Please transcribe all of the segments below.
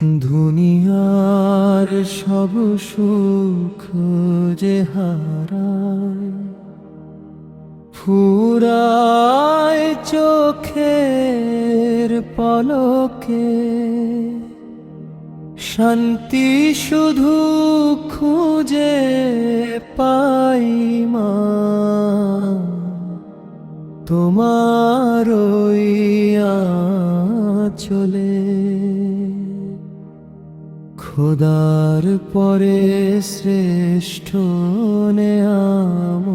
দুনিয়ার সব সুখ যে হারায়, ফুরায় চোখের পলকে। শান্তি শুধু খুঁজে পাই মা, তোমার ওই আঁচলে। খোদার পরে শ্রেষ্ঠ নেয়ামত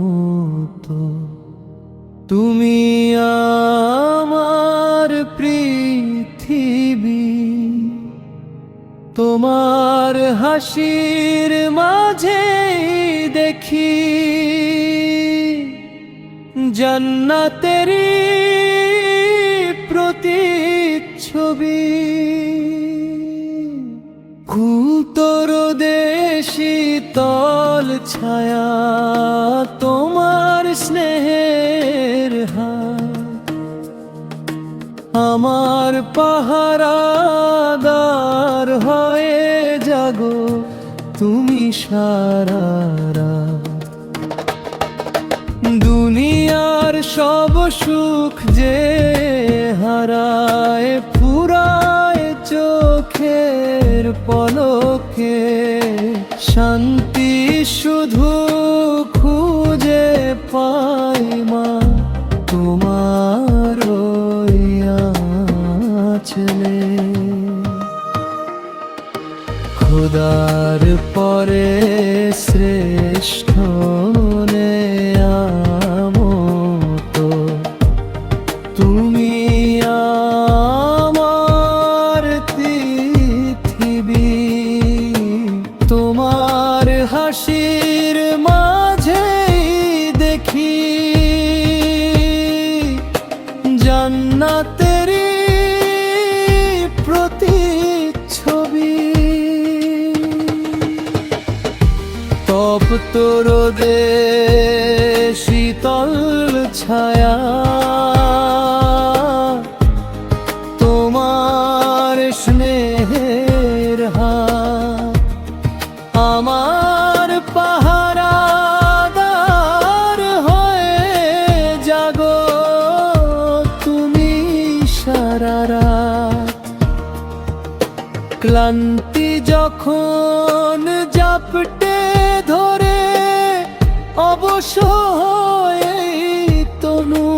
তুমি আমার পৃথিবী। তোমার হাসির মাঝে দেখি জান্নাতেরি প্রতিচ্ছবি। কুতরদে শীতল ছায়া তোমার স্নেহের হাত, আমার পাহারাদার হয়ে জাগো তুমি সারা রাত। দুনিয়ার সব সুখ যে হারায়, ফুরায় চোখের পলকে। শান্তি শুধু খুঁজে পাই মা, তোমার ওই আঁচলে। খোদার পরে শ্রেষ্ঠ নেয়ামত তুমি আমার পৃথিবী। তোমার হাসির মাঝে দেখি জান্নাতেরি প্রতিচ্ছবি। তপ্ত রোদে শীতল ছায়া তোমার স্নেহের হাত, আমার পাহারাদার হয়ে জাগো তুমি সারা রাত। ক্লান্তি যখন জাপটে ধরে অবসর তনু,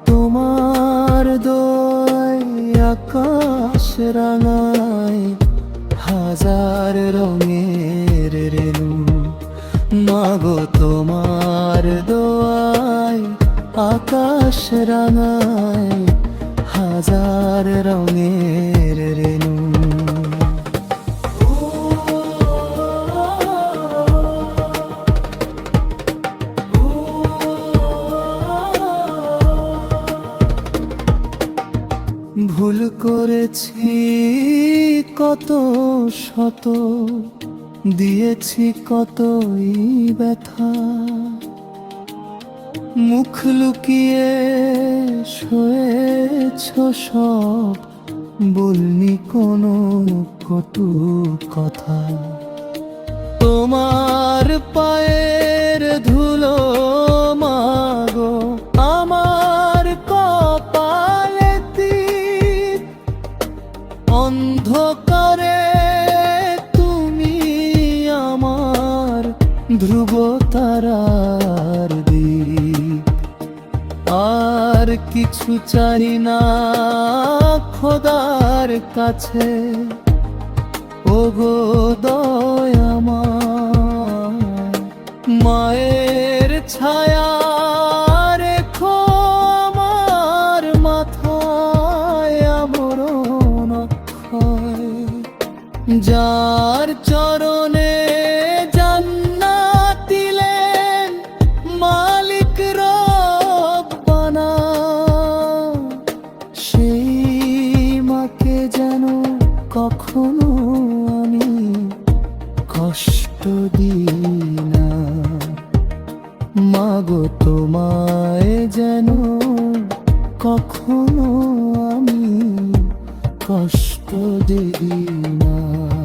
তোমার দোয়ায় আকাশ রাঙায় হাজার রঙের রেণু। মাগো তোমার দোয়ায় আকাশ রাঙায় হাজার রঙের রেণু। ভুল করেছি কত শত, দিয়েছি কতই ব্যথা। মুখ লুকিয়ে শুয়েছ সব, বলনি কোনো কটু কথা। তোমার পায়ের ধুলো মাগো আমার কপালে তীর। অন্ধকারে তুমি আমার ধ্রুব তারার দিক। আর কিছু চাই না খোদার কাছে, ওগো দয়াময়। মায়ের ছায়া রেখো আমার মাথায় আবরণ অক্ষয়। যার চরণে জান্নাত দিলেন মালিক রব্বানা, সেই মাকে যেন কখনো আমি কষ্ট দিই না। মাগো তোমায় যেন কখনো আমি কষ্ট ছেড়ে দিই না।